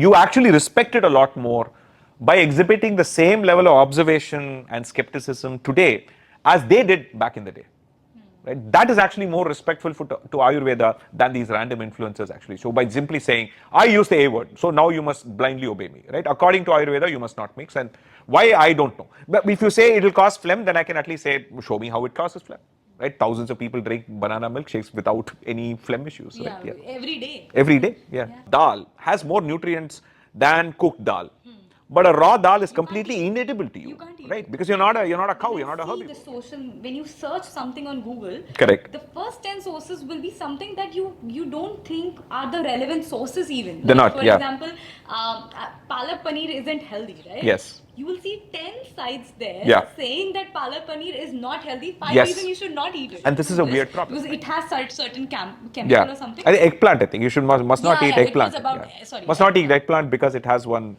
you actually respect it a lot more by exhibiting the same level of observation and skepticism today as they did back in the day. Right? That is actually more respectful to Ayurveda than these random influencers actually. So by simply saying, I use the A word, so now you must blindly obey me, right? According to Ayurveda, you must not mix. And why, I don't know. But if you say it will cause phlegm, then I can at least say, show me how it causes phlegm. Right? Thousands of people drink banana milkshakes without any phlegm issues. Yeah, right? Yeah. every day. Every day, yeah. Dal has more nutrients than cooked dal. But a raw dal is completely inedible to you, right? Because you're not a cow, you're not a See the herbivore. social, when you search something on Google, Correct. the first 10 sources will be something that you don't think are the relevant sources even. They're Like not, for yeah. example, palak paneer isn't healthy, right? Yes. You will see 10 sites there Yeah. saying that palak paneer is not healthy. 5 Yes. reasons you should not eat it. And this is a weird problem. Because it has certain chemical Yeah. or something. I think eggplant, I think you must not eat Yeah, it eggplant. was about, yeah. sorry. Must not eat eggplant because it has one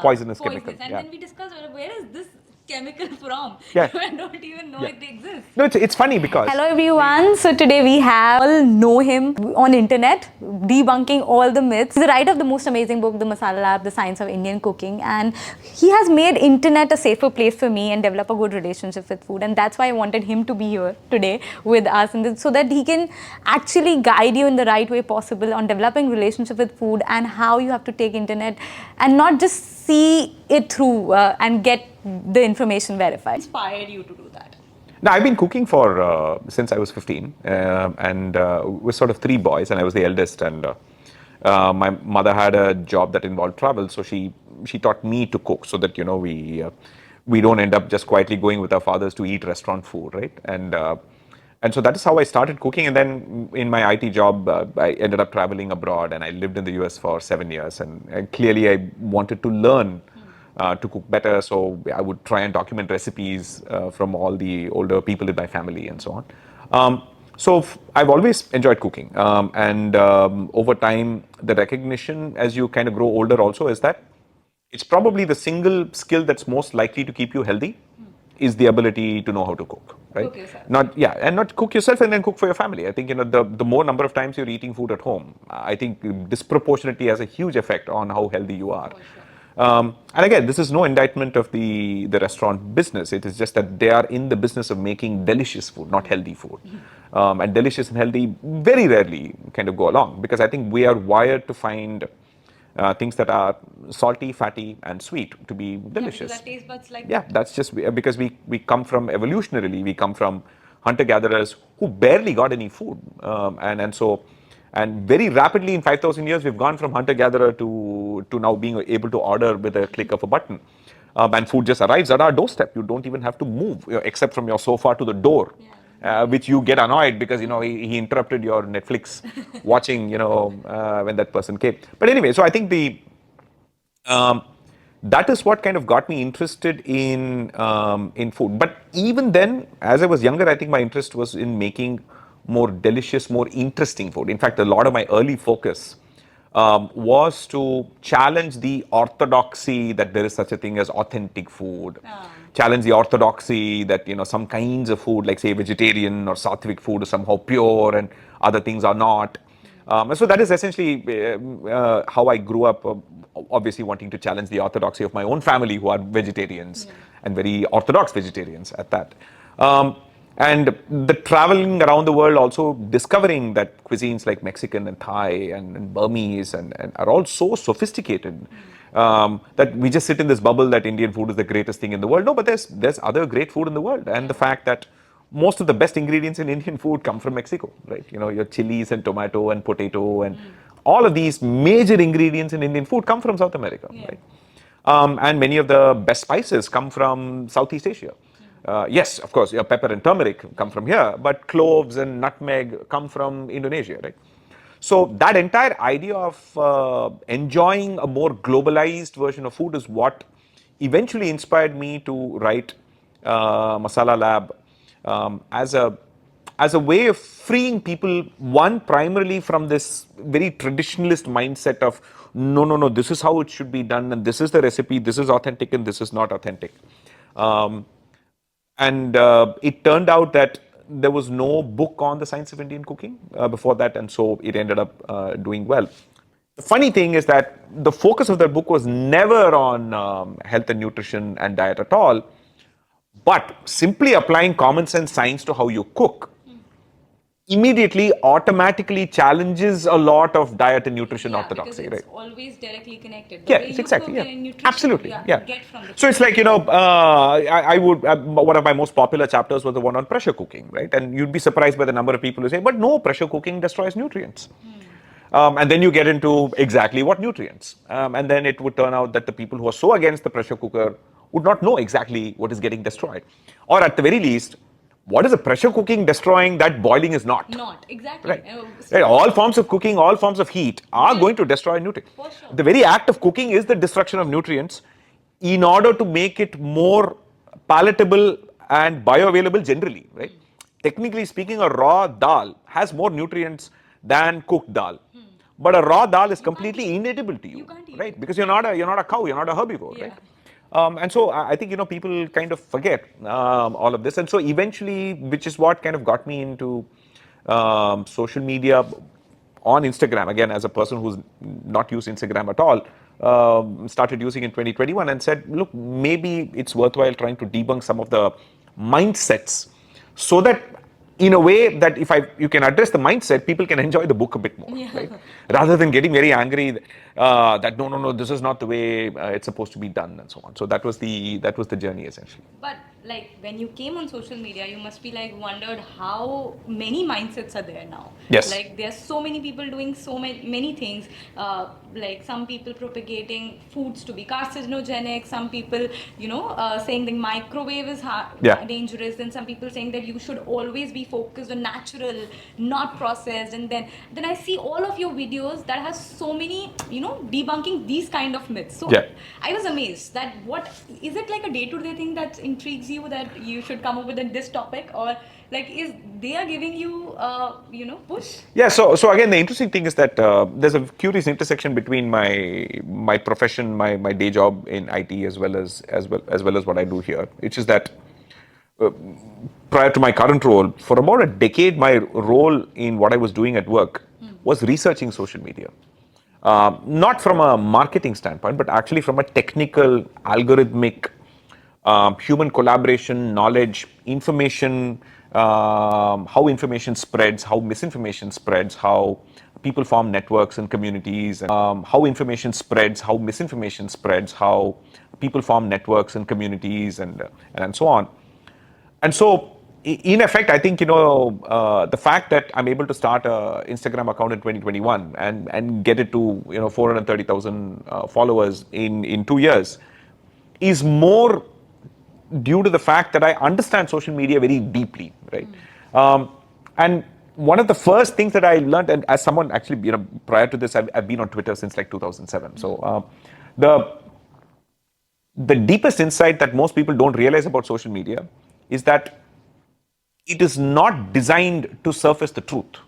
poisonous chemical. And yeah. then we discussed, where is this chemical from? Yeah. I don't even know Yeah. it exists. No, it's funny because Hello everyone. So today we have all know him on internet, debunking all the myths. He's the writer of the most amazing book, The Masala Lab, The Science of Indian Cooking, and he has made internet a safer place for me and develop a good relationship with food. And that's why I wanted him to be here today with us, and so that he can actually guide you in the right way possible on developing relationship with food and how you have to take internet and not just see it through and get the information verified. Inspired you to do that? now I've been cooking for since I was 15, and we're sort of three boys, and I was the eldest. And my mother had a job that involved travel, so she taught me to cook, so that we don't end up just quietly going with our fathers to eat restaurant food, right? And so that is how I started cooking. And then in my IT job, I ended up traveling abroad, and I lived in the US for 7 years. And clearly, I wanted to learn to cook better. So I would try and document recipes from all the older people in my family and so on. So I've always enjoyed cooking. And over time, the recognition as you kind of grow older also is that it's probably the single skill that's most likely to keep you healthy is the ability to know how to cook, right? Cook yourself. Not cook yourself and then cook for your family. I think the more number of times you're eating food at home, I think disproportionately has a huge effect on how healthy you are. And again, this is no indictment of the restaurant business. It is just that they are in the business of making delicious food, not healthy food. And delicious and healthy very rarely kind of go along, because I think we are wired to find things that are salty, fatty, and sweet to be delicious. Yeah, because our taste buds like Yeah, that's just because we come from evolutionarily, we come from hunter-gatherers who barely got any food, and very rapidly in 5,000 years we've gone from hunter-gatherer to now being able to order with a click of a button, and food just arrives at our doorstep. You don't even have to move, except from your sofa to the door. Which you get annoyed because he interrupted your Netflix watching when that person came. But anyway, so I think that is what kind of got me interested in food. But even then, as I was younger, I think my interest was in making more delicious, more interesting food. In fact, a lot of my early focus was to challenge the orthodoxy that there is such a thing as authentic food. Challenge the orthodoxy that some kinds of food, like say vegetarian or sattvic food, is somehow pure and other things are not. So that is essentially how I grew up, obviously wanting to challenge the orthodoxy of my own family, who are vegetarians and very orthodox vegetarians at that. And the traveling around the world, also discovering that cuisines like Mexican and Thai and Burmese and are all so sophisticated that we just sit in this bubble that Indian food is the greatest thing in the world. No, but there's other great food in the world, and the fact that most of the best ingredients in Indian food come from Mexico, right? Your chilies and tomato and potato and all of these major ingredients in Indian food come from South America, right? And many of the best spices come from Southeast Asia. Yes, of course, pepper and turmeric come from here, but cloves and nutmeg come from Indonesia, right? So that entire idea of enjoying a more globalized version of food is what eventually inspired me to write Masala Lab as a way of freeing people, one, primarily from this very traditionalist mindset of no, this is how it should be done, and this is the recipe, this is authentic, and this is not authentic. And it turned out that there was no book on the science of Indian cooking before that, and so it ended up doing well. The funny thing is that the focus of that book was never on health and nutrition and diet at all, but simply applying common sense science to how you cook immediately automatically challenges a lot of diet and nutrition Yeah, because orthodoxy, it's right? always directly connected. The Yeah, way it's you exactly, cook yeah. and nutrition, Absolutely, yeah, yeah. get from the So it's food. like, I would, one of my most popular chapters was the one on pressure cooking, right? And you'd be surprised by the number of people who say, but no, pressure cooking destroys nutrients. And then you get into exactly what nutrients. And then it would turn out that the people who are so against the pressure cooker would not know exactly what is getting destroyed. Or at the very least, what is a pressure cooking destroying that boiling is not? Not exactly. Right. Right. All forms of cooking, all forms of heat are Will, going to destroy nutrients. for sure. The very act of cooking is the destruction of nutrients in order to make it more palatable and bioavailable generally, right? Technically speaking, a raw dal has more nutrients than cooked dal. But a raw dal is completely inedible to you, can't eat right? it. Because you're not a cow, you're not a herbivore, Yeah. right? And so I think people kind of forget all of this, and so eventually, which is what kind of got me into social media on Instagram again as a person who's not used Instagram at all. Started using in 2021 and said, look, maybe it's worthwhile trying to debunk some of the mindsets so that in a way that if you can address the mindset, people can enjoy the book a bit more, Yeah. right? Rather than getting very angry that no, this is not the way it's supposed to be done and so on. So that was the journey essentially. But like when you came on social media, you must be like wondered how many mindsets are there now. Yes. Like there's so many people doing so many things. Like some people propagating foods to be carcinogenic. Some people, saying the microwave is Yeah. dangerous. Then some people saying that you should always be focused on natural, not processed. And then I see all of your videos that has so many, debunking these kind of myths. So Yeah. I was amazed that what is it like a day-to-day thing that intrigues you that you should come up with this topic, or like is they are giving you push? Yeah, so again, the interesting thing is that there's a curious intersection between my profession, my day job in IT, as well as what I do here, which is that prior to my current role, for about a decade, my role in what I was doing at work was researching social media. Not from a marketing standpoint, but actually from a technical, algorithmic, human collaboration, knowledge, information, how information spreads, how misinformation spreads, how people form networks and communities, and, how information spreads, how misinformation spreads, how people form networks and communities, and so on. And so, in effect, I think the fact that I'm able to start a Instagram account in 2021 and get it to 430,000 followers in 2 years is more due to the fact that I understand social media very deeply, right? And one of the first things that I learned, and as someone actually, prior to this, I've been on Twitter since like 2007. So the deepest insight that most people don't realize about social media is that it is not designed to surface the truth.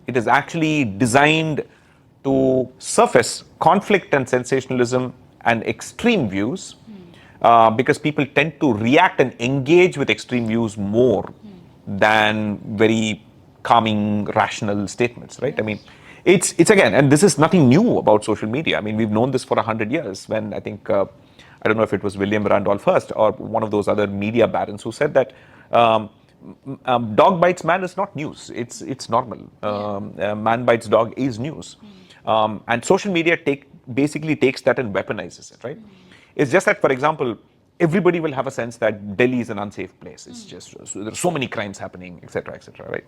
It is actually designed to surface conflict and sensationalism and extreme views because people tend to react and engage with extreme views more than very calming, rational statements, right? I mean, it's again, and this is nothing new about social media. I mean, we've known this for 100 years. When I think I don't know if it was William Randolph Hearst or one of those other media barons who said that dog bites man is not news. It's normal. Man bites dog is news, and social media basically takes that and weaponizes it, right? It's just that, for example, everybody will have a sense that Delhi is an unsafe place. It's just so there are so many crimes happening, etc., right?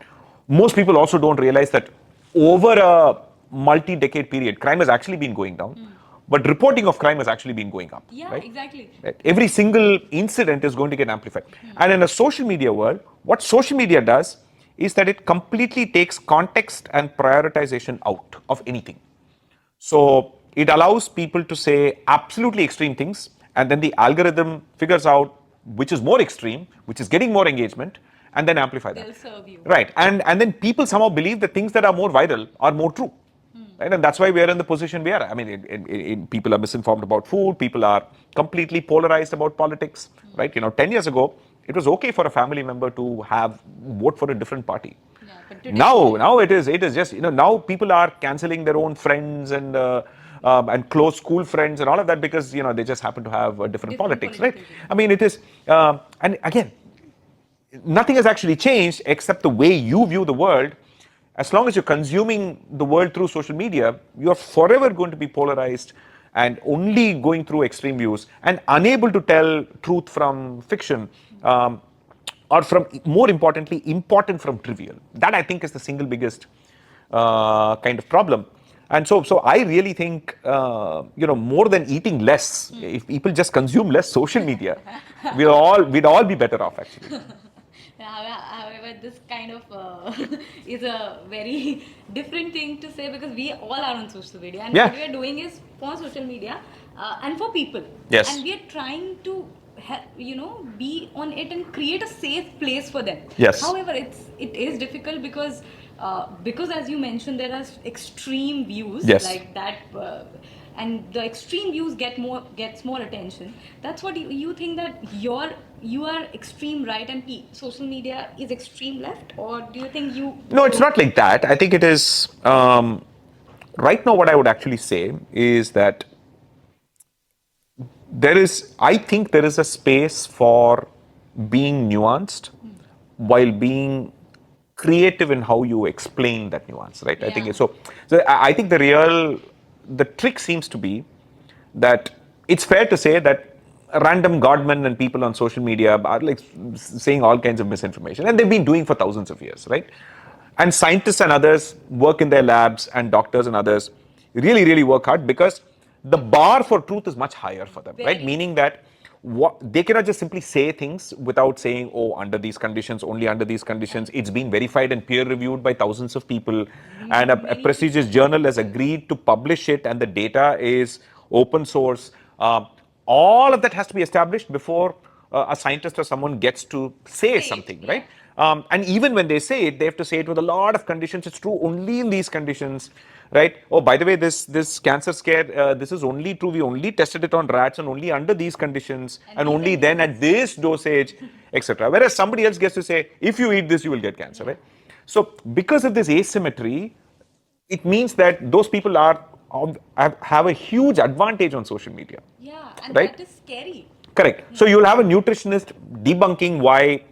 Most people also don't realize that over a multi-decade period, crime has actually been going down, but reporting of crime has actually been going up. Yeah, right? exactly. Right? Every single incident is going to get amplified. And in a social media world, what social media does is that it completely takes context and prioritization out of anything. So it allows people to say absolutely extreme things, and then the algorithm figures out which is more extreme, which is getting more engagement, and then amplify that. They'll serve you. Right. And then people somehow believe the things that are more viral are more true. Right? And that's why we are in the position we are. I mean, people are misinformed about food. People are completely polarized about politics. Right? 10 years ago, it was okay for a family member to vote for a different party. Yeah, but today Now it is just, now people are canceling their own friends and close school friends and all of that because they just happen to have different different politics, right? political views. I mean, it is, and again, nothing has actually changed except the way you view the world. As long as you're consuming the world through social media, you're forever going to be polarized and only going through extreme views and unable to tell truth from fiction, or from, more importantly, important from trivial. That I think is the single biggest kind of problem. And so I really think, more than eating less, if people just consume less social media, we'd all be better off, actually. However, this kind of is a very different thing to say because we all are on social media, and Yeah. what we are doing is for social media and for people. Yes. And we are trying to be on it and create a safe place for them. Yes. However, it is difficult because as you mentioned, there are extreme views Yes. like that. And the extreme views gets more attention. That's what you think, that you are extreme right and social media is extreme left, or do you think you? No, it's not like that. I think it is, right now, what I would actually say is that I think there is a space for being nuanced while being creative in how you explain that nuance, right? I think Yeah. I think the trick seems to be that it's fair to say that random godmen and people on social media are like saying all kinds of misinformation, and they've been doing for thousands of years, right? And scientists and others work in their labs, and doctors and others really, really work hard because the bar for truth is much higher for them, right? Very. Meaning that they cannot just simply say things without saying, oh, under these conditions, only under these conditions. It's been verified and peer reviewed by thousands of people, and a Many prestigious journal has agreed to publish it, and the data is open source. All of that has to be established before a scientist or someone gets to say Say it, something, yeah. right? And even when they say it, they have to say it with a lot of conditions. It's true only in these conditions, right? Oh, by the way, this cancer scare, this is only true. We only tested it on rats and only under these conditions, and these only then at this dosage, etc. Whereas somebody else gets to say, if you eat this, you will get cancer, right? So because of this asymmetry, it means that those people have a huge advantage on social media. Yeah, and Right? that is scary. Correct. So you'll have a nutritionist debunking why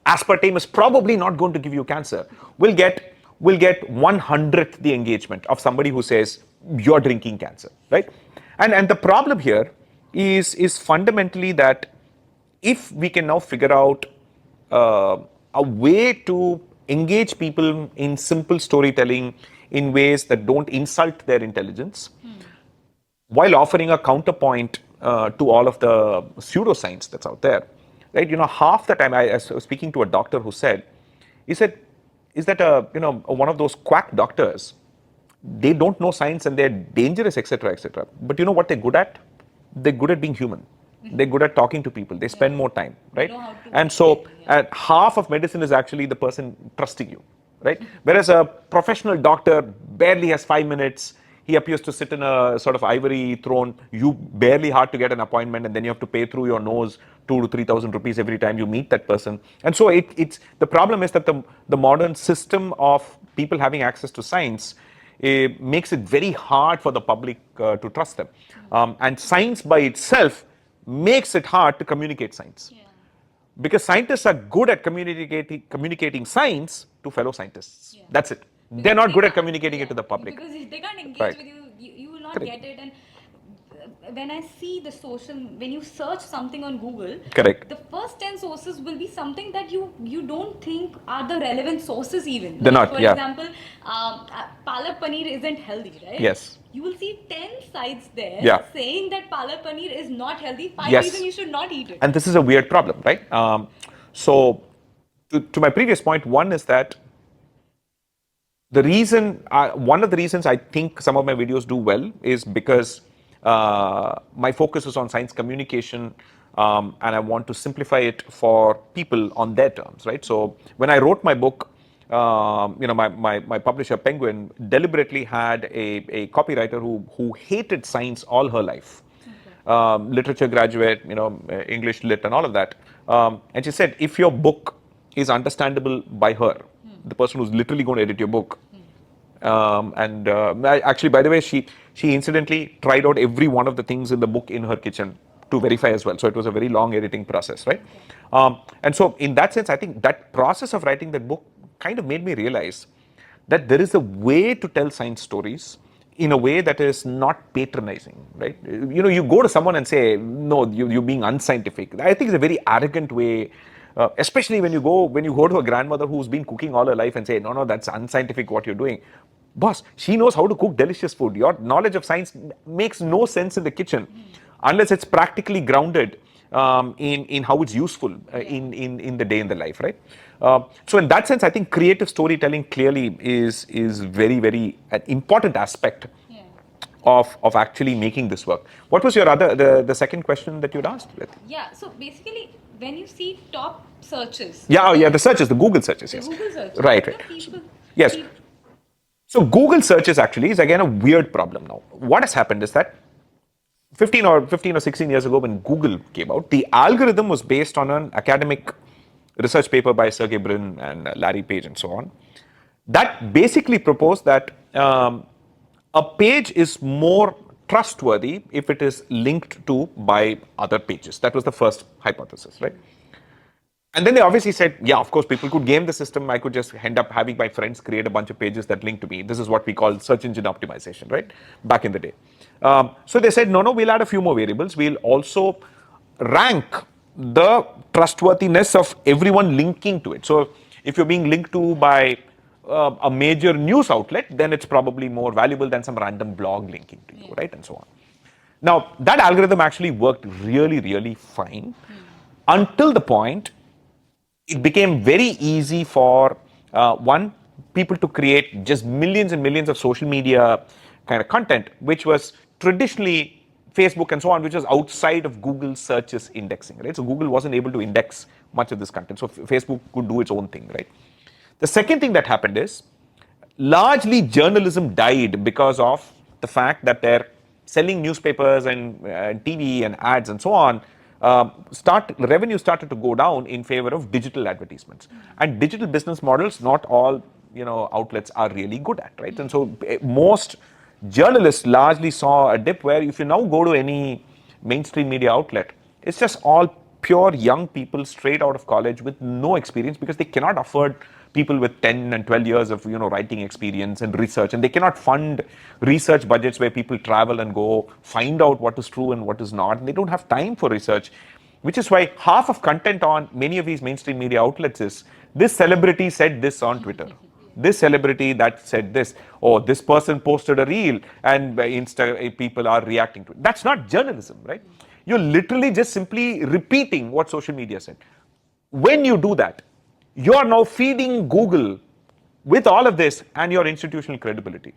aspartame is probably not going to give you cancer. We'll get 1/100th the engagement of somebody who says you're drinking cancer, right? And the problem here is fundamentally that if we can now figure out a way to engage people in simple storytelling in ways that don't insult their intelligence, while offering a counterpoint to all of the pseudoscience that's out there, right? Half the time I was speaking to a doctor who said, he said, is that one of those quack doctors? They don't know science and they're dangerous, etc., etc. But you know what they're good at? They're good at being human. They're good at talking to people. They spend more time, right? know how to And so, explain, yeah. half of medicine is actually the person trusting you, right? Whereas a professional doctor barely has 5 minutes. He appears to sit in a sort of ivory throne. You barely hard to get an appointment, and then you have to pay through your nose 2,000 to 3,000 rupees every time you meet that person. And so it's the problem is that the modern system of people having access to science makes it very hard for the public to trust them. And science by itself makes it hard to communicate science. Yeah. Because scientists are good at communicating science to fellow scientists. Yeah. That's it. They're Because not they good at can't- communicating it yeah, to the public. because if they can't engage Right. with you will not Correct. get it. And when I see when you search something on Google, Correct. the first 10 sources will be something that you don't think are the relevant sources even. They're not, For yeah. example, palak paneer isn't healthy, right? Yes. You will see 10 sites there Yeah. saying that palak paneer is not healthy. 5 Yes. reasons you should not eat it. And this is a weird problem, right? So, to my previous point, one is that one of the reasons I think some of my videos do well is because my focus is on science communication, and I want to simplify it for people on their terms, right? So when I wrote my book, my publisher Penguin deliberately had a copywriter who hated science all her life. Literature graduate, English lit and all of that. And she said, if your book is understandable by her, the person who's literally going to edit your book. Actually, by the way, she incidentally tried out every one of the things in the book in her kitchen to verify as well. So it was a very long editing process, right? And so in that sense, I think that process of writing that book kind of made me realize that there is a way to tell science stories in a way that is not patronizing, right? You go to someone and say, no, you're being unscientific. I think it's a very arrogant way, especially when you go to a grandmother who's been cooking all her life and say, no, that's unscientific what you're doing. Boss, she knows how to cook delicious food. Your knowledge of science makes no sense in the kitchen unless it's practically grounded in how it's useful in the day in the life, right? So in that sense, I think creative storytelling clearly is very, very an important aspect of actually making this work. What was your the second question that you'd asked? Yeah, so basically, when you see top searches. The searches, the Google searches, yes. Google searches. Right. Yes. So Google searches actually is again a weird problem now. What has happened is that 15 or 16 years ago when Google came out, the algorithm was based on an academic research paper by Sergey Brin and Larry Page and so on. That basically proposed that a page is more trustworthy if it is linked to by other pages. That was the first hypothesis, right? And then they obviously said, yeah, of course, people could game the system. I could just end up having my friends create a bunch of pages that link to me. This is what we call search engine optimization, right? Back in the day. So they said, no, we'll add a few more variables. We'll also rank the trustworthiness of everyone linking to it. So if you're being linked to by a major news outlet, then it's probably more valuable than some random blog linking to you, right? And so on. Now, that algorithm actually worked really, really fine until the point it became very easy for people to create just millions and millions of social media kind of content, which was traditionally Facebook and so on, which was outside of Google searches indexing, right? So Google wasn't able to index much of this content. So Facebook could do its own thing, right? The second thing that happened is largely journalism died because of the fact that they're selling newspapers and TV and ads and so on. Revenue started to go down in favor of digital advertisements, and digital business models not all outlets are really good at, right? And so most journalists largely saw a dip where if you now go to any mainstream media outlet, it's just all pure young people straight out of college with no experience because they cannot afford people with 10 and 12 years of writing experience and research, and they cannot fund research budgets where people travel and go find out what is true and what is not, and they don't have time for research, which is why half of content on many of these mainstream media outlets is this celebrity said this on Twitter, this celebrity that said this, or this person posted a reel and people are reacting to it. That's not journalism, right? You're literally just simply repeating what social media said. When you do that, you are now feeding Google with all of this and your institutional credibility.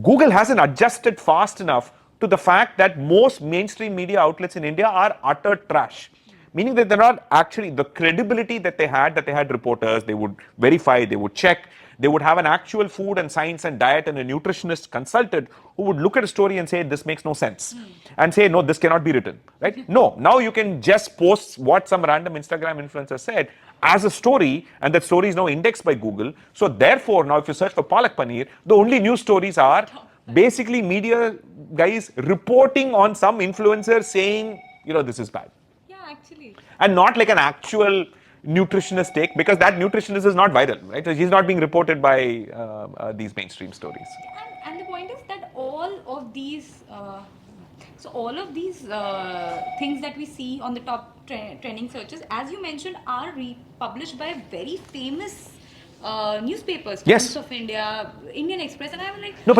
Google hasn't adjusted fast enough to the fact that most mainstream media outlets in India are utter trash. Meaning that they're not actually the credibility that they had reporters, they would verify, they would check, they would have an actual food and science and diet and a nutritionist consultant who would look at a story and say, this makes no sense. And say, no, this cannot be written, right? No, now you can just post what some random Instagram influencer said as a story, and that story is now indexed by Google. So therefore, now if you search for Palak Paneer, the only news stories are basically media guys reporting on some influencer saying, this is bad. Yeah, actually. And not like an actual nutritionist take, because that nutritionist is not viral, right? So he's not being reported by these mainstream stories. And the point is that all of these things that we see on the top trending searches, as you mentioned, are published by very famous newspapers, Times of India, Indian Express, and I was like, no,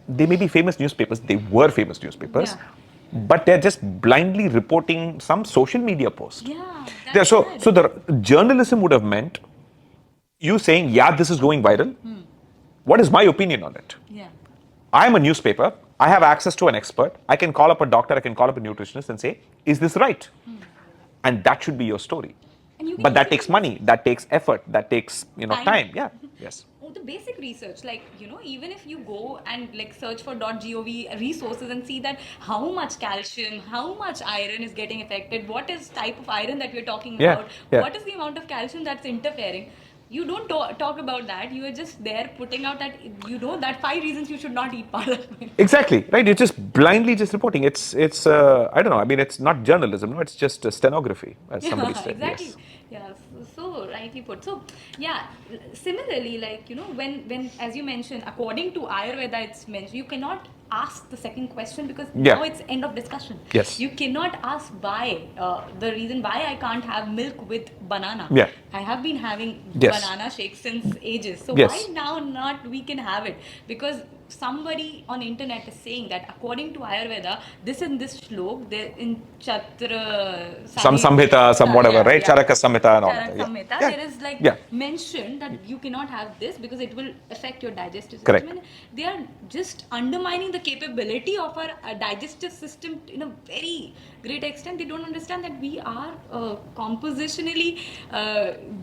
they may be famous newspapers. They were famous newspapers. Yeah. But they're just blindly reporting some social media post. Yeah. So the journalism would have meant you saying, yeah, this is going viral. What is my opinion on it? Yeah. I'm a newspaper. I have access to an expert. I can call up a doctor. I can call up a nutritionist and say, is this right? And that should be your story. But that takes money. That takes effort. That takes time. Yeah. Yes. The basic research, like even if you go and like search for .gov resources and see that how much calcium, how much iron is getting affected, what is type of iron that we're talking about, what is the amount of calcium that's interfering, you don't talk about that. You are just there putting out that, that 5 reasons you should not eat palak. Exactly, right? You're just blindly just reporting. It's I don't know. I mean, it's not journalism. No, it's just stenography, as somebody Yeah, said. exactly. Yes. Yeah, so rightly put. So yeah, similarly, like when as you mentioned, according to Ayurveda, it's mentioned you cannot ask the second question because Yeah. now it's end of discussion. Yes. You cannot ask why, the reason why I can't have milk with banana. Yeah. I have been having Yes. banana shake since ages. So why Yes. now not we can have it? Because somebody on internet is saying that according to Ayurveda, this in this shlok, there in Chatra Some Samhita, samhita, some whatever, yeah, right? yeah. Charaka samhita and all of Charak that. Yeah. Samhita, Yeah. there is like Yeah. mentioned that you cannot have this because it will affect your digestive system, Correct. and they are just undermining the capability of our digestive system in a very great extent. They don't understand that we are compositionally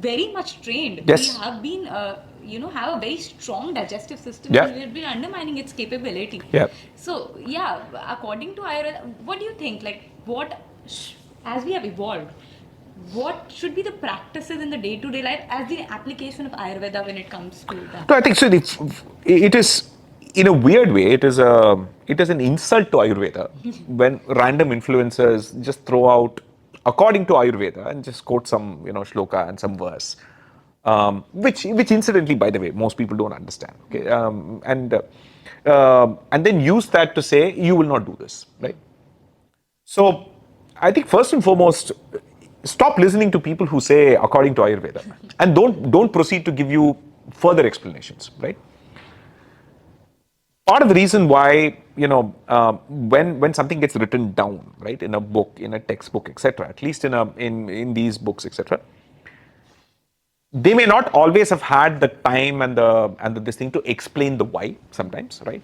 very much trained. We Yes. have been have a very strong digestive system, Yeah. and we've been undermining its capability. Yeah. So yeah, according to Ayurveda, what do you think? Like as we have evolved, what should be the practices in the day-to-day life as the application of Ayurveda when it comes to that? No, I think so. It is, in a weird way, it is an insult to Ayurveda when random influencers just throw out, according to Ayurveda, and just quote some shloka and some verse, which incidentally, by the way, most people don't understand. Okay, and then use that to say you will not do this, right? So, I think first and foremost, stop listening to people who say according to Ayurveda, and don't proceed to give you further explanations, right? Part of the reason why when something gets written down, right, in a book, in a textbook, etc., at least in these books, etc., they may not always have had the time and this thing to explain the why sometimes, right?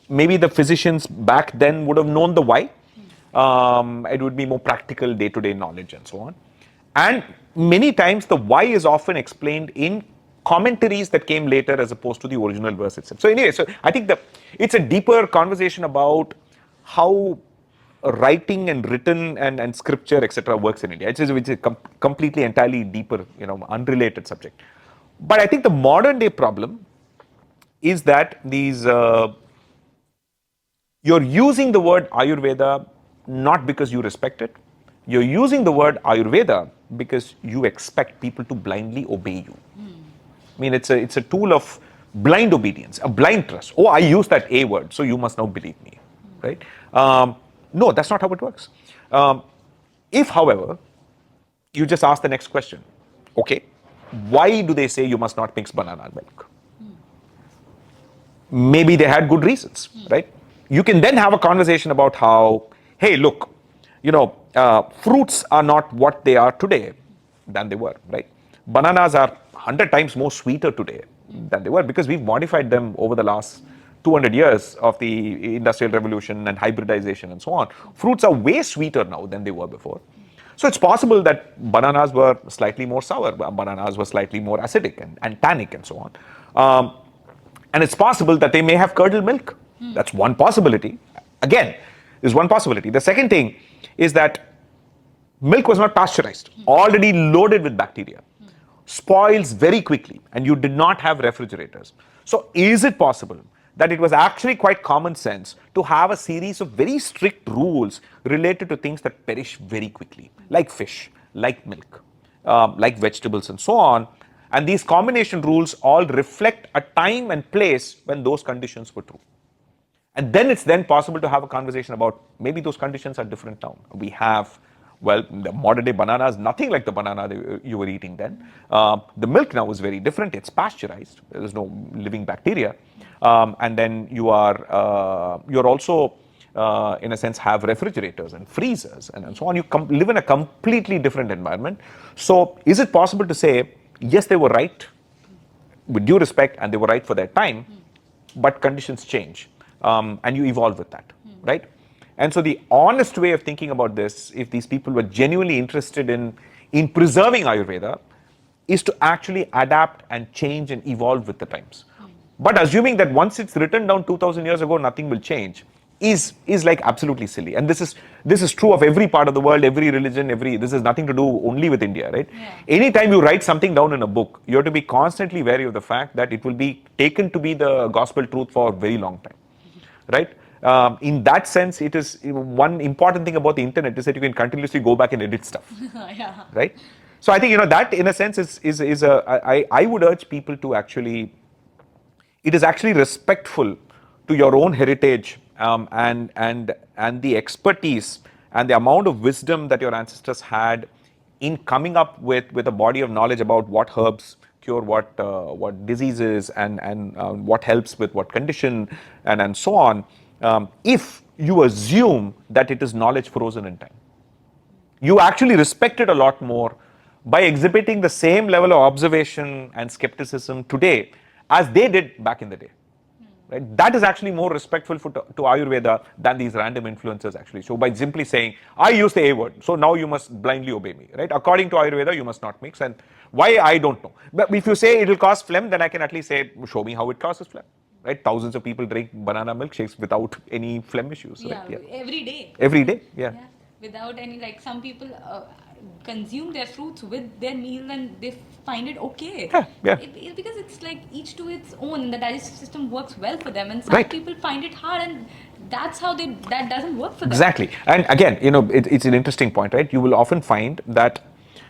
Maybe the physicians back then would have known the why. It would be more practical day-to-day knowledge and so on. And many times the why is often explained in commentaries that came later as opposed to the original verse itself. So anyway, so I think it's a deeper conversation about how writing and written and scripture, etc., works in India. Which is a completely, entirely deeper, unrelated subject. But I think the modern day problem is that you're using the word Ayurveda not because you respect it. You're using the word Ayurveda because you expect people to blindly obey you. I mean, it's a tool of blind obedience, a blind trust. Oh, I use that A word, so you must now believe me, right? No, that's not how it works. If, however, you just ask the next question, okay, why do they say you must not mix banana and milk? Maybe they had good reasons, right? You can then have a conversation about how, hey, look, fruits are not what they are today than they were, right? Bananas are 100 times more sweeter today than they were because we've modified them over the last 200 years of the industrial revolution and hybridization and so on. Fruits are way sweeter now than they were before. So it's possible that bananas were slightly more sour, bananas were slightly more acidic and tannic and so on. And it's possible that they may have curdled milk. That's one possibility. Again, is one possibility. The second thing is that milk was not pasteurized, already loaded with bacteria, spoils very quickly, and you did not have refrigerators. So, is it possible that it was actually quite common sense to have a series of very strict rules related to things that perish very quickly, like fish, like milk, like vegetables, and so on? And these combination rules all reflect a time and place when those conditions were true. And then it's then possible to have a conversation about maybe those conditions are different now. We have, well, the modern day banana is nothing like the banana that you were eating then. The milk now is very different. It's pasteurized. There's no living bacteria. And then you're also, in a sense, have refrigerators and freezers and so on. You live in a completely different environment. So is it possible to say, yes, they were right with due respect and they were right for their time, but conditions change and you evolve with that, right? And so the honest way of thinking about this, if these people were genuinely interested in preserving Ayurveda, is to actually adapt and change and evolve with the times. But assuming that once it's written down 2000 years ago, nothing will change, is like absolutely silly. And this is true of every part of the world, every religion, this has nothing to do only with India, right? Yeah. Anytime you write something down in a book, you have to be constantly wary of the fact that it will be taken to be the gospel truth for a very long time, right? In that sense, it is one important thing about the internet is that you can continuously go back and edit stuff, Yeah. right? So I think that in a sense is I would urge people to actually, it is actually respectful to your own heritage, and the expertise and the amount of wisdom that your ancestors had in coming up with a body of knowledge about what herbs cure what diseases, and what helps with what condition, and so on. If you assume that it is knowledge frozen in time, you actually respect it a lot more by exhibiting the same level of observation and skepticism today as they did back in the day. Right? That is actually more respectful to Ayurveda than these random influencers actually show, by simply saying, I use the A word, so now you must blindly obey me. Right? According to Ayurveda, you must not mix. And why, I don't know. But if you say it will cause phlegm, then I can at least say, show me how it causes phlegm. Right? Thousands of people drink banana milkshakes without any phlegm issues. Yeah, Right? Yeah. every day. Every day. Yeah. Yeah, without any, like, some people consume their fruits with their meal and they find it okay. Yeah. Because it's like each to its own. The digestive system works well for them, and some Right. people find it hard, and that's how that doesn't work for them. Exactly. And again, it's an interesting point, right? You will often find that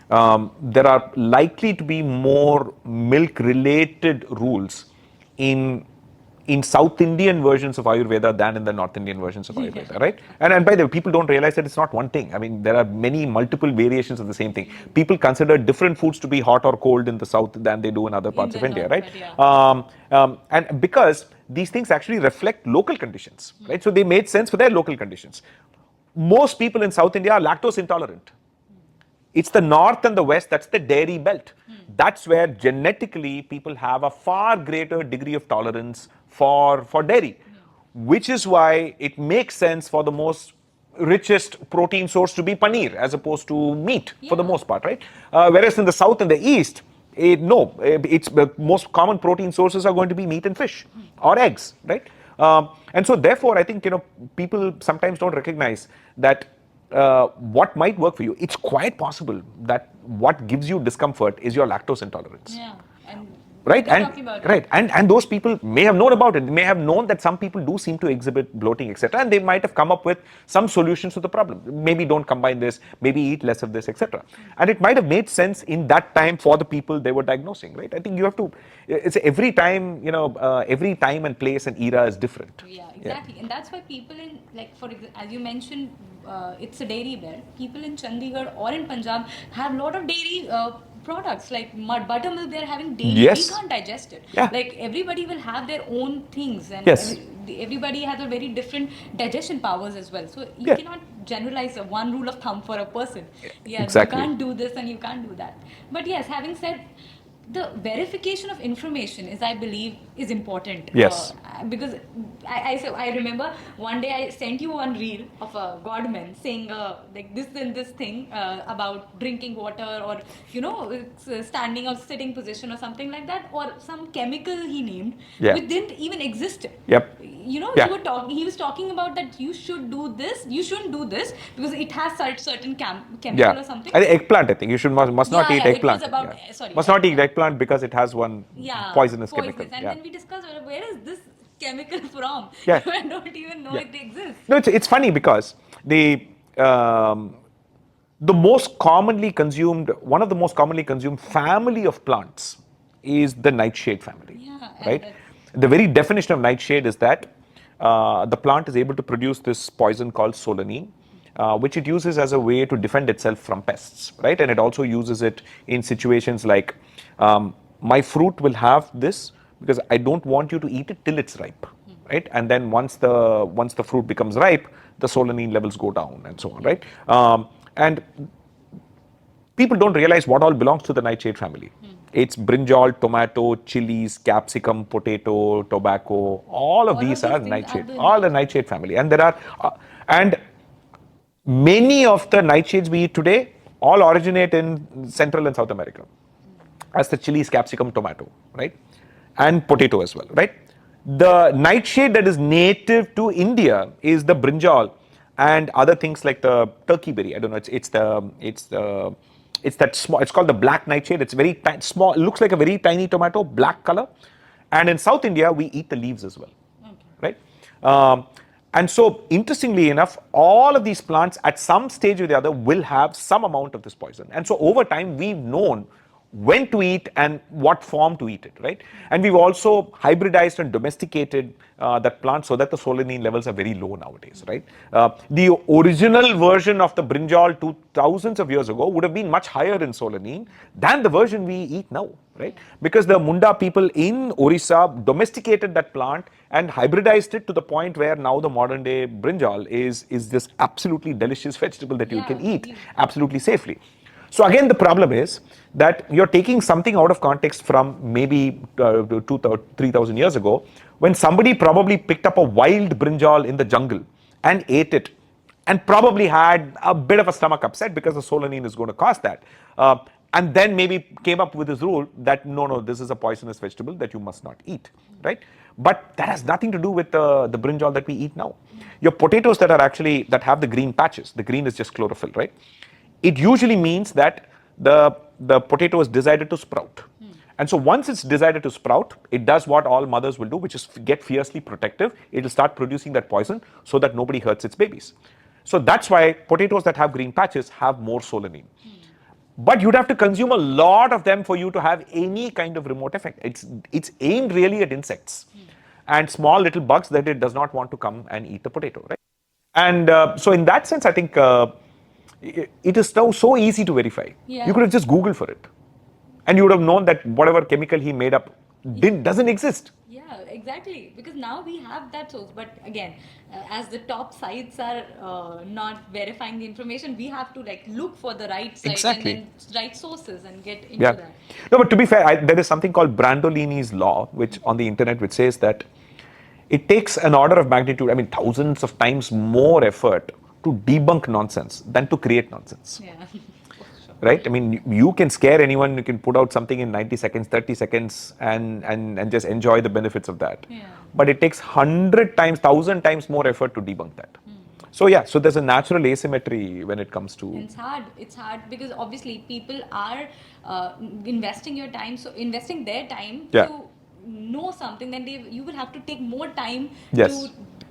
there are likely to be more milk-related rules in South Indian versions of Ayurveda than in the North Indian versions of Ayurveda, right? And by the way, people don't realize that it's not one thing. I mean, there are many multiple variations of the same thing. People consider different foods to be hot or cold in the South than they do in other parts of the India, North, right? yeah. And because these things actually reflect local conditions, right? So they made sense for their local conditions. Most people in South India are lactose intolerant. It's the north and the west, that's the dairy belt. That's where genetically people have a far greater degree of tolerance for dairy, which is why it makes sense for the most richest protein source to be paneer as opposed to meat for the most part, right? Whereas in the south and the east, it's the most common protein sources are going to be meat and fish or eggs, right? And so therefore, I think people sometimes don't recognize that what might work for you. It's quite possible that what gives you discomfort is your lactose intolerance. Yeah, and Right, they're talking about right, and those people may have known about it. They may have known that some people do seem to exhibit bloating, etc., and they might have come up with some solutions to the problem. Maybe don't combine this, maybe eat less of this, etc. And it might have made sense in that time for the people they were diagnosing. Right? I think you have to. It's every time, every time and place and era is different. Yeah, exactly. And that's why people in, like, as you mentioned, it's a dairy belt. People in Chandigarh or in Punjab have a lot of dairy products, like buttermilk they're having daily. Yes. We can't digest it. Yeah. Like, everybody will have their own things, and Yes. everybody has a very different digestion powers as well. So you Yeah. cannot generalize one rule of thumb for a person. Yeah, Exactly. you can't do this and you can't do that. But yes, having said, the verification of information I believe is important. Yes. Because I remember one day I sent you one reel of a godman saying like this and this thing about drinking water, or standing or sitting position or something like that, or some chemical he named, Yeah. which didn't even exist. Yep. Yeah. He was talking about that you should do this, you shouldn't do this because it has certain chemical Yeah. or something. I think eggplant. I think you must not Yeah, eat yeah, it eggplant. was about- Yeah. sorry, Must not eat eggplant. eggplant because it has one poisonous chemical. And Yeah. then we discussed, where is this chemical from? Yeah. I don't even know Yeah. it exists. No, it's funny because um, one of the most commonly consumed family of plants is the nightshade family. Yeah, and Right. The very definition of nightshade is that the plant is able to produce this poison called solanine, which it uses as a way to defend itself from pests, right? And it also uses it in situations like, my fruit will have this because I don't want you to eat it till it's ripe, right? And then once the fruit becomes ripe, the solanine levels go down and so on, right? And people don't realize what all belongs to the nightshade family. It's brinjal, tomato, chilies, capsicum, potato, tobacco. All of these are things nightshade. are the All the nightshade family, and there are and many of the nightshades we eat today all originate in Central and South America, as the chilies, capsicum, tomato, right, and potato as well, right. The nightshade that is native to India is the brinjal and other things like the turkey berry. I don't know. It's that small. It's called the black nightshade. It's very small. It looks like a very tiny tomato, black color. And in South India, we eat the leaves as well, right? And so, interestingly enough, all of these plants at some stage or the other will have some amount of this poison. And so, over time, we've known when to eat and what form to eat it, right? And we've also hybridized and domesticated that plant so that the solanine levels are very low nowadays, right? The original version of the brinjal thousands of years ago would have been much higher in solanine than the version we eat now, right? Because the Munda people in Orissa domesticated that plant and hybridized it to the point where now the modern day brinjal is this absolutely delicious vegetable that you can eat absolutely safely. So again, the problem is that you're taking something out of context from maybe 3,000 years ago, when somebody probably picked up a wild brinjal in the jungle and ate it, and probably had a bit of a stomach upset because the solanine is going to cause that. And then maybe came up with this rule that no, this is a poisonous vegetable that you must not eat, right? But that has nothing to do with the brinjal that we eat now. Your potatoes that have the green patches, the green is just chlorophyll, right? It usually means that the potato is decided to sprout. And so once it's decided to sprout, it does what all mothers will do, which is get fiercely protective. It will start producing that poison so that nobody hurts its babies. So that's why potatoes that have green patches have more solanine. But you'd have to consume a lot of them for you to have any kind of remote effect. It's aimed really at insects and small little bugs that it does not want to come and eat the potato, right? And so in that sense, I think it is now so easy to verify. You could have just Googled for it, and you would have known that whatever chemical he made up doesn't exist. Yeah, exactly. Because now we have that source, but again, as the top sites are not verifying the information, we have to like look for the right site Exactly. and then right sources and get into Yeah. that. No, but to be fair, there is something called Brandolini's law, which on the internet, which says that it takes an order of magnitude, I mean, thousands of times more effort to debunk nonsense than to create nonsense. Yeah. Right? I mean, you can scare anyone, you can put out something in 90 seconds, 30 seconds, and just enjoy the benefits of that. Yeah. But it takes 100 times, 1,000 times more effort to debunk that. So yeah, so there's a natural asymmetry when it comes to. And it's hard because obviously people are investing their time to know something, then you will have to take more time to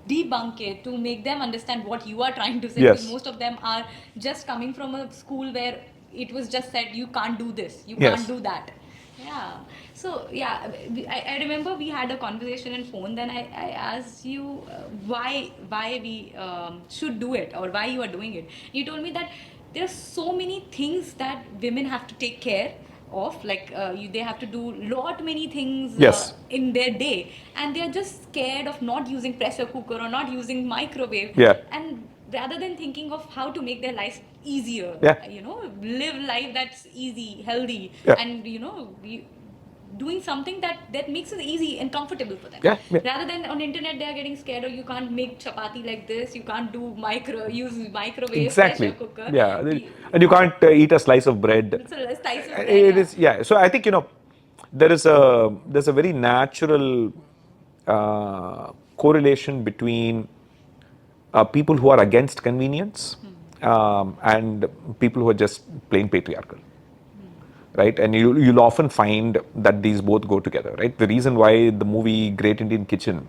debunk it, to make them understand what you are trying to say. Yes. Because most of them are just coming from a school where it was just said you can't do this, you Yes. can't do that. Yeah. So yeah, I remember we had a conversation in phone. Then I asked you why we should do it or why you are doing it. You told me that there are so many things that women have to take care of, like they have to do lot many things Yes. in their day, and they are just scared of not using pressure cooker or not using microwave. Yeah. And rather than thinking of how to make their life easier, Yeah. live life that's easy, healthy, Yeah. and doing something that makes it easy and comfortable for them. Yeah. Rather than on internet they are getting scared, or you can't make chapati like this, you can't use microwave, Exactly. pressure cooker. Yeah. And you can't eat a slice of bread. It's a slice of bread, It is, yeah. So I think, there's a very natural correlation between people who are against convenience and people who are just plain patriarchal. Right? And you'll often find that these both go together, right? The reason why the movie Great Indian Kitchen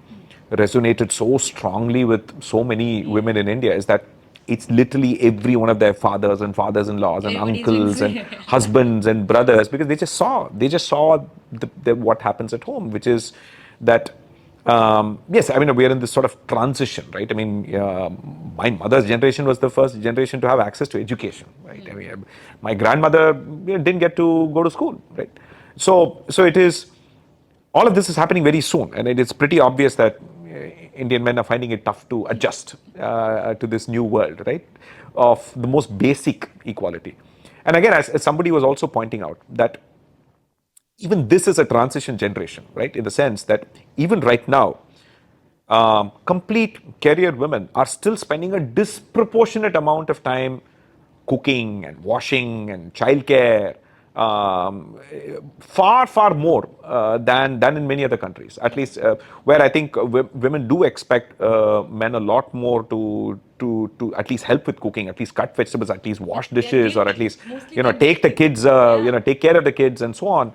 resonated so strongly with so many women in India is that it's literally every one of their fathers and fathers-in-laws and Everybody's uncles and husbands and brothers, because they just saw what happens at home, which is that yes, I mean, we are in this sort of transition, right? I mean, my mother's generation was the first generation to have access to education, right? I mean, my grandmother didn't get to go to school, right? So it is, all of this is happening very soon, and it is pretty obvious that Indian men are finding it tough to adjust to this new world, right? Of the most basic equality. And again, as somebody was also pointing out, that even this is a transition generation, right? In the sense that even right now, complete career women are still spending a disproportionate amount of time cooking and washing and childcare far more than in many other countries. At least where I think women do expect men a lot more to at least help with cooking, at least cut vegetables, at least wash They're dishes, or at guilty. least Mostly you know they're take the guilty. kids, Yeah. take care of the kids and so on.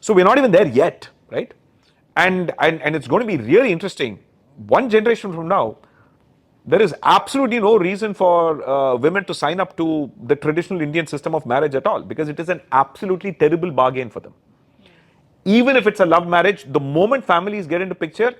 So we're not even there yet, right? And it's going to be really interesting. One generation from now, there is absolutely no reason for women to sign up to the traditional Indian system of marriage at all, because it is an absolutely terrible bargain for them. Even if it's a love marriage, the moment families get into picture,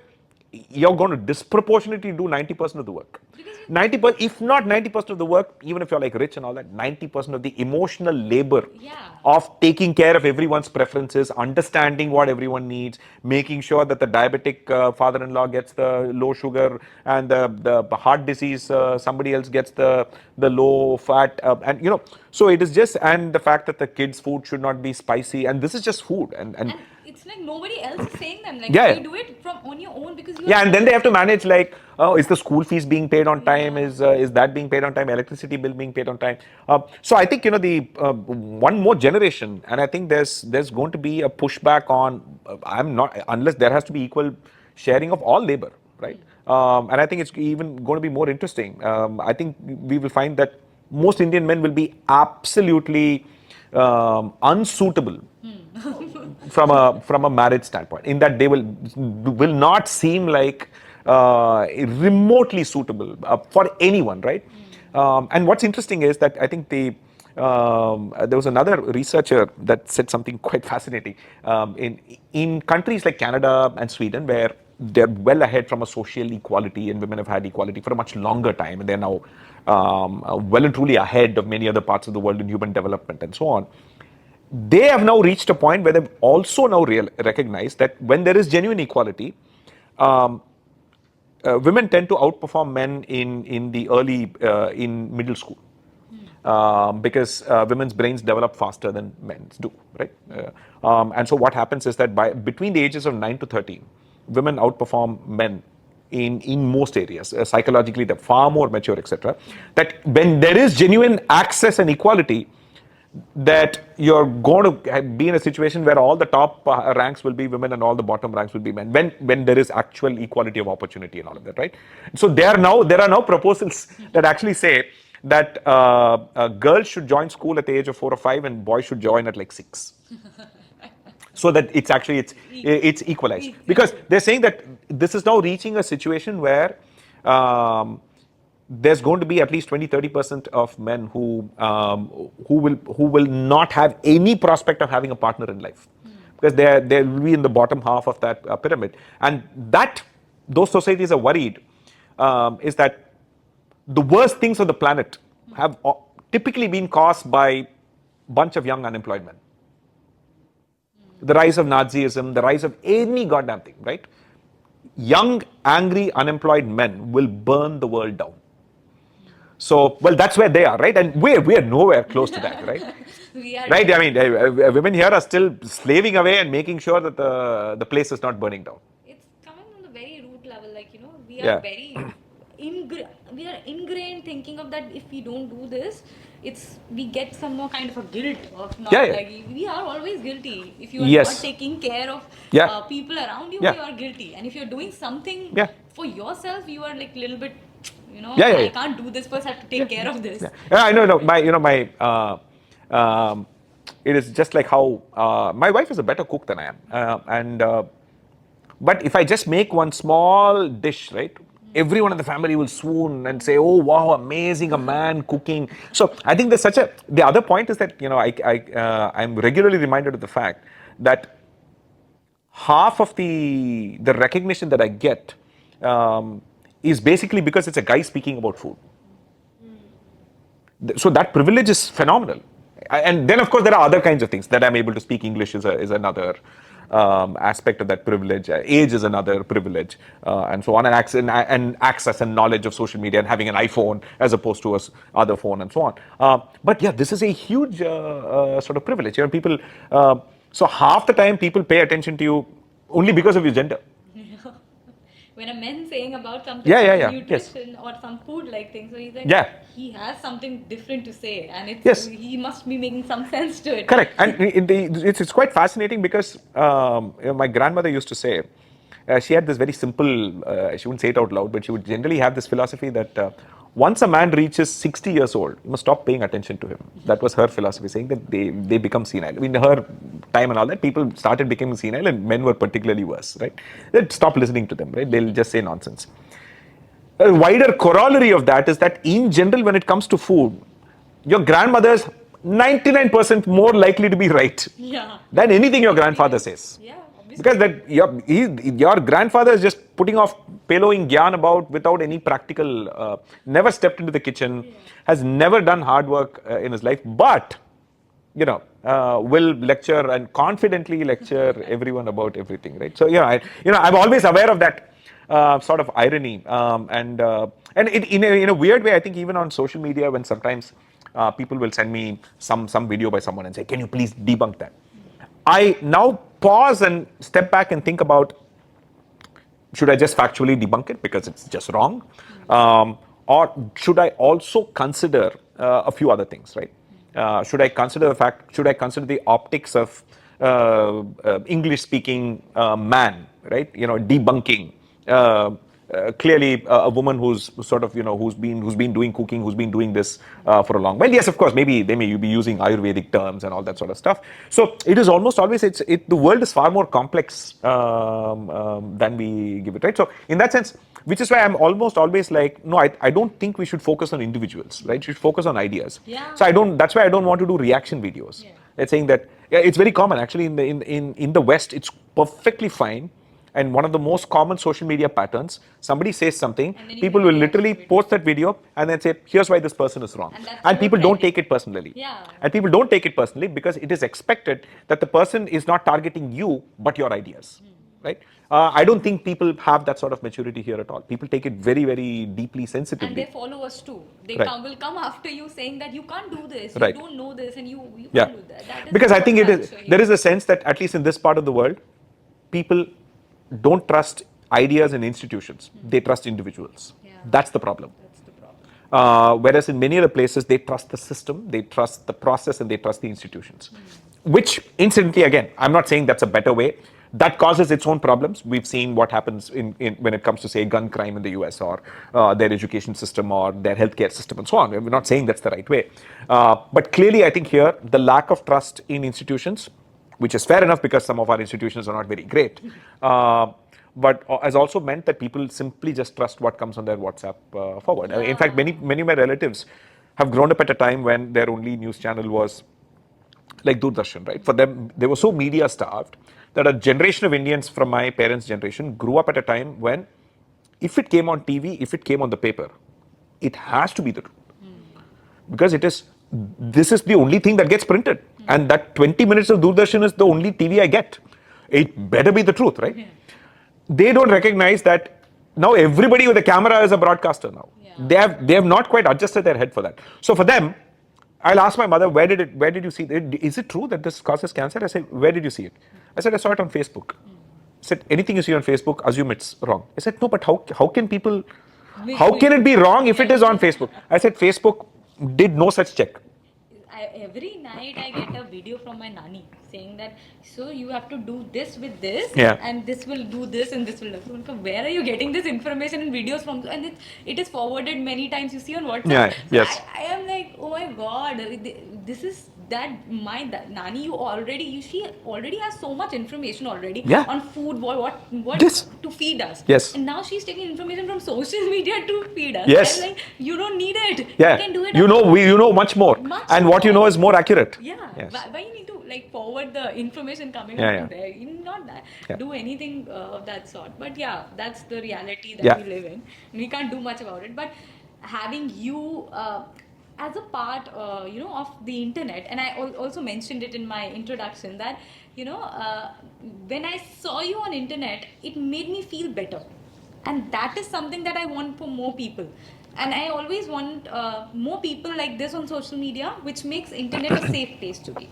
you're going to disproportionately do 90% of the work. Because 90%, if not 90% of the work, even if you're like rich and all that, 90% of the emotional labor yeah. of taking care of everyone's preferences, understanding what everyone needs, making sure that the diabetic father-in-law gets the low sugar, and the heart disease somebody else gets the low fat, and so it is just, and the fact that the kids' food should not be spicy, and this is just food, and And it's like nobody else is saying them. Like yeah, you do it from on your own because you yeah, are. and then they have to manage, like, oh, is the school fees being paid on time? Yeah. Is that being paid on time? Electricity bill being paid on time? So I think the one more generation, and I think there's going to be a pushback on. I'm not, unless there has to be equal sharing of all labor, right? And I think it's even going to be more interesting. I think we will find that most Indian men will be absolutely unsuitable from a marriage standpoint, in that they will not seem like remotely suitable for anyone, right? And what's interesting is that I think there was another researcher that said something quite fascinating. In countries like Canada and Sweden, where they're well ahead from a social equality, and women have had equality for a much longer time, and they're now well and truly ahead of many other parts of the world in human development and so on. They have now reached a point where they've also now recognized that when there is genuine equality, um, women tend to outperform men in the early in middle school, because women's brains develop faster than men's do, right? And so what happens is that by between the ages of 9 to 13, women outperform men in most areas. Psychologically, they're far more mature, etc. That when there is genuine access and equality, that you're going to be in a situation where all the top ranks will be women and all the bottom ranks will be men, when there is actual equality of opportunity and all of that, right? So there are now proposals that actually say that girls should join school at the age of 4 or 5, and boys should join at like 6, so that it's equalized, because they're saying that this is now reaching a situation where there's going to be at least 20-30% of men who will not have any prospect of having a partner in life, because they will be in the bottom half of that pyramid. And that those societies are worried, is that the worst things on the planet have typically been caused by a bunch of young unemployed men. The rise of Nazism, the rise of any goddamn thing, right? Young, angry, unemployed men will burn the world down. So, well, that's where they are, right? And we're nowhere close to that, right? We are. Right? I mean, women here are still slaving away and making sure that the place is not burning down. It's coming on the very root level. Like we are Yeah. very we are ingrained thinking of that. If we don't do this, we get some more kind of a guilt of not, Yeah, yeah. like we are always guilty. If you are Yes. not taking care of Yeah. people around you, Yeah. you are guilty. And if you're doing something Yeah. for yourself, you are like little bit, Yeah, yeah, I yeah. can't do this first. I have to take care of this. Yeah, I know. No, um, it is just like how my wife is a better cook than I am, and but if I just make one small dish, right, everyone in the family will swoon and say, "Oh, wow, amazing, a man cooking." So I think there's such a. The other point is that I'm regularly reminded of the fact that half of the recognition that I get is basically because it's a guy speaking about food. So that privilege is phenomenal. And then, of course, there are other kinds of things. That I'm able to speak English is another aspect of that privilege. Age is another privilege, and so on. And access and knowledge of social media, and having an iPhone as opposed to a other phone, and so on. But yeah, this is a huge sort of privilege. People. So half the time, people pay attention to you only because of your gender. when a man saying about something Yeah, yeah, like yeah. Yes. nutrition or some food like thing, so he's like, Yeah. he has something different to say, and Yes. he must be making some sense to it. Correct. And it's quite fascinating because my grandmother used to say, she had this very simple, she wouldn't say it out loud, but she would generally have this philosophy that once a man reaches 60 years old, you must stop paying attention to him. That was her philosophy, saying that they become senile. In her time and all that, people started becoming senile and men were particularly worse, right? They'd stop listening to them, right? They'll just say nonsense. A wider corollary of that is that in general, when it comes to food, your grandmother's 99% more likely to be right Yeah. than anything your grandfather Experience. says. Yeah, obviously. Because that your grandfather is just putting off pillowing gyan about without any practical, never stepped into the kitchen, has never done hard work in his life, but will lecture and confidently lecture everyone about everything, right? So I'm always aware of that sort of irony, and it, in a weird way, I think even on social media, when sometimes people will send me some video by someone and say, "Can you please debunk that?" I now pause and step back and think about, should I just factually debunk it because it's just wrong? Or should I also consider a few other things, right? Should I consider the optics of English speaking man, right? Debunking. Clearly, a woman who's sort of, who's been doing cooking, who's been doing this for a long while. Yes, of course, maybe they may be using Ayurvedic terms and all that sort of stuff. So it is almost always, the world is far more complex than we give it, right? So in that sense, which is why I'm almost always like, no, I don't think we should focus on individuals, right? We should focus on ideas. Yeah. So that's why I don't want to do reaction videos. Yeah. It's saying that, yeah, it's very common actually in the West. It's perfectly fine. And one of the most common social media patterns, somebody says something, And then you people make will a literally reaction video. post that video and then say, here's why this person is wrong. And that's And more people don't trending. take it personally. Yeah. And people don't take it personally because it is expected that the person is not targeting you, but your ideas, right? I don't think people have that sort of maturity here at all. People take it very, very deeply, And sensitively. their followers too. They Right. will come after you saying that you can't do this, you Right. don't know this, and you Yeah. can't do that. That is Because I our think culture there here. is a sense that at least in this part of the world, people don't trust ideas and institutions. They trust individuals. Yeah. That's the problem. That's the problem. Whereas in many other places, they trust the system, they trust the process, and they trust the institutions. Which, incidentally, again, I'm not saying that's a better way. That causes its own problems. We've seen what happens when it comes to, say, gun crime in the US, or their education system or their healthcare system and so on. We're not saying that's the right way. But clearly, I think here, the lack of trust in institutions, which is fair enough because some of our institutions are not very great, but has also meant that people simply just trust what comes on their WhatsApp forward. In fact, many of my relatives have grown up at a time when their only news channel was like Doordarshan, right? For them, they were so media starved that a generation of Indians from my parents' generation grew up at a time when, if it came on TV, if it came on the paper, it has to be the truth. Because this is the only thing that gets printed. And that 20 minutes of Doordarshan is the only TV I get. It better be the truth, right? They don't recognize that now everybody with a camera is a broadcaster now. Yeah. They have not quite adjusted their head for that. So for them, I'll ask my mother, where did you see it? Is it true that this causes cancer? I said, where did you see it? I said, I saw it on Facebook. I said, anything you see on Facebook, assume it's wrong. I said, no, but how can it be wrong if it is on Facebook? I said, Facebook did no such check. Every night I get a video from my nanny saying that, so you have to do this with this, Yeah. and this will do this, and this will do. So, where are you getting this information and videos from? And it is forwarded many times. You see on WhatsApp. Yeah, So yes. I am like, oh my god, this is that my nanny. She already has so much information already. Yeah. On food, what Yes. to feed us. Yes. And now she's taking information from social media to feed us. Yes. I'm like, you don't need it. Yeah. You can do it. You know much more. Much And what you know is more accurate. Yeah. Yes. Why you need to like forward the information coming Yeah, up yeah. to there? You not that Yeah. do anything of that sort. But yeah, that's the reality that Yeah. we live in. We can't do much about it. But having you as a part, of the internet, and I also mentioned it in my introduction that when I saw you on internet, it made me feel better, and that is something that I want for more people. And I always want more people like this on social media, which makes internet a safe place to be.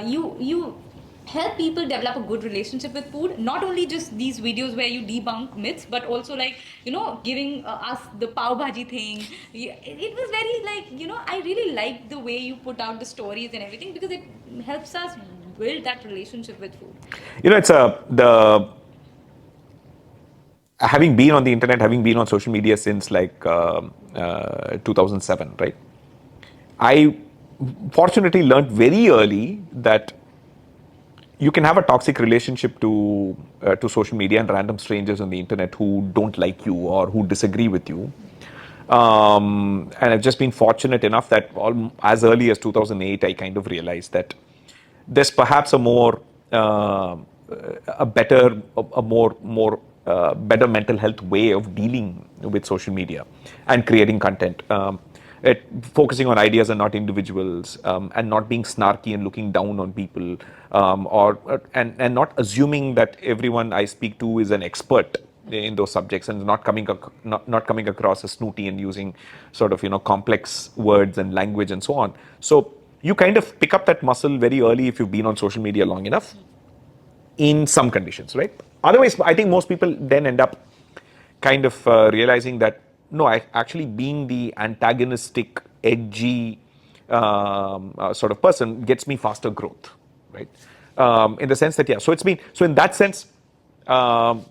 You help people develop a good relationship with food, not only just these videos where you debunk myths, but also like, giving us the pav bhaji thing. It was very like, I really like the way you put out the stories and everything, because it helps us build that relationship with food. It's the having been on the internet, having been on social media since like 2007, right? I fortunately learned very early that you can have a toxic relationship to social media and random strangers on the internet who don't like you or who disagree with you. And I've just been fortunate enough that as early as 2008, I kind of realized that there's perhaps a more, a better, a more better mental health way of dealing with social media and creating content. Focusing on ideas and not individuals, and not being snarky and looking down on people, and not assuming that everyone I speak to is an expert in those subjects, and not coming across as snooty and using sort of complex words and language and so on. So you kind of pick up that muscle very early if you've been on social media long enough, in some conditions, right? Otherwise, I think most people then end up kind of realizing that no, actually being the antagonistic, edgy sort of person gets me faster growth, right? In the sense that, yeah, so in that sense, um,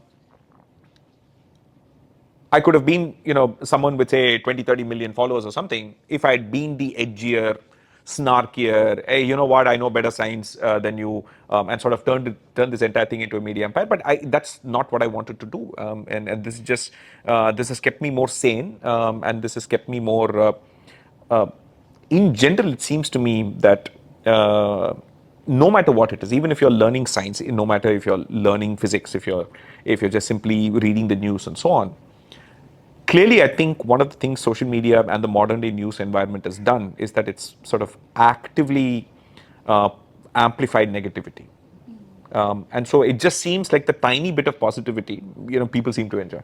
I could have been, someone with say 20, 30 million followers or something if I'd been the edgier, snarkier, hey, you know what, I know better science than you, and sort of turned this entire thing into a media empire. But that's not what I wanted to do. And this is just, this has kept me more sane, and this has kept me more, uh, in general, it seems to me that no matter what it is, even if you're learning science, no matter if you're learning physics, if you're just simply reading the news and so on, clearly, I think one of the things social media and the modern day news environment has done is that it's sort of actively uh, amplified negativity. And so it just seems like the tiny bit of positivity, people seem to enjoy.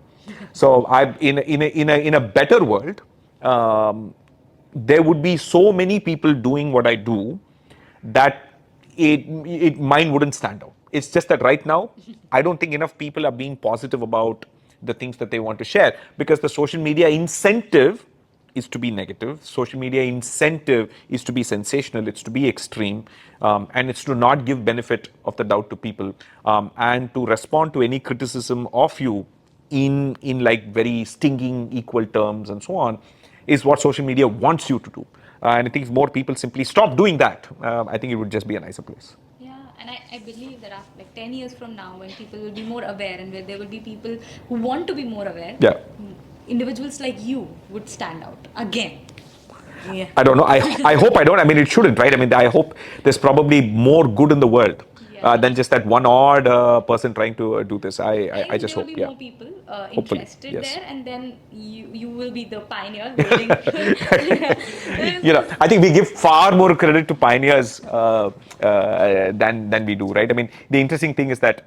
So in a better world, there would be so many people doing what I do that mine wouldn't stand out. It's just that right now, I don't think enough people are being positive about the things that they want to share, because the social media incentive is to be negative. Social media incentive is to be sensational, it's to be extreme, and it's to not give benefit of the doubt to people, and to respond to any criticism of you in like very stinging equal terms and so on, is what social media wants you to do. And I think if more people simply stop doing that, I think it would just be a nicer place. Yeah, and I believe that after like 10 years from now, when people will be more aware and where there will be people who want to be more aware, Yeah. individuals like you would stand out again. Yeah. I don't know. I hope I don't. I mean, it shouldn't, right? I mean, I hope there's probably more good in the world Yeah. than just that one odd person trying to do this. I I think just there will hope, be yeah. more people Hopefully, interested yes. there, and then you will be the pioneer building. I think we give far more credit to pioneers than we do, right? I mean, the interesting thing is that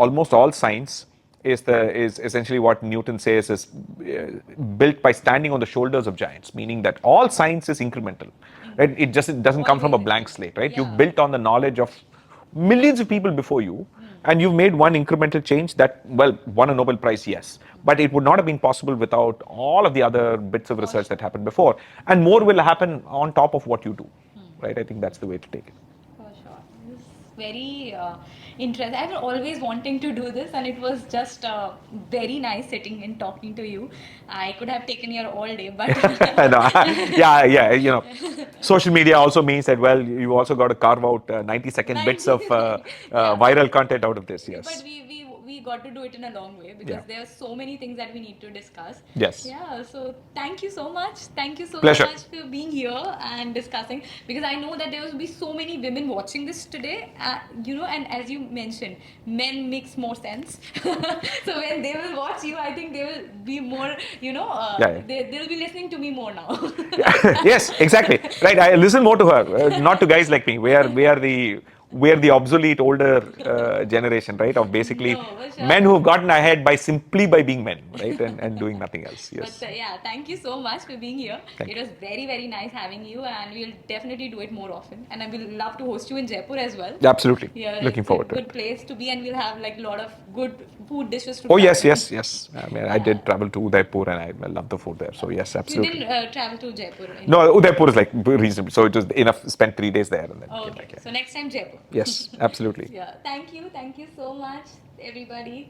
almost all science is essentially what Newton says is built by standing on the shoulders of giants, meaning that all science is incremental, right? It just doesn't come from a Always blank incremental. slate, right? Yeah. You've built on the knowledge of millions of people before you, and you've made one incremental change that, well, won a Nobel Prize, yes, but it would not have been possible without all of the other bits of research that happened before, and more will happen on top of what you do, right? I think that's the way to take it. For sure. This is very interesting. I've been always wanting to do this, and it was just very nice sitting and talking to you. I could have taken here all day, but No, yeah, social media also means that, well, you also got to carve out 90-second bits of Yeah. viral content out of this, But yes. we got to do it in a long way, because Yeah. there are so many things that we need to discuss. Yes. Yeah. So thank you so much. Thank you so Pleasure. much for being here and discussing, because I know that there will be so many women watching this today. And as you mentioned, men makes more sense. So when they will watch you, I think they will be more. Yeah. They'll be listening to me more now. Yes, exactly. Right. I listen more to her, not to guys like me. We are the we're the obsolete older generation, right? Of basically No, for sure. men who've gotten ahead by simply by being men, right? And doing nothing else. Yes. But yeah, thank you so much for being here. Thank It was very, very nice having you, and we'll definitely do it more often. And I will love to host you in Jaipur as well. Absolutely. Yeah, Looking it's a forward to good it. place to be, and we'll have like a lot of good food dishes to Oh, try. yes, yes, yes. I mean, I Yeah. did travel to Udaipur and I love the food there. So, yes, You absolutely. didn't travel to Jaipur. No, Udaipur is like reasonable. So, it was enough, spent 3 days there and then came Okay, back. Yeah. so next time Jaipur. Yes, absolutely. Yeah, thank you so much, everybody.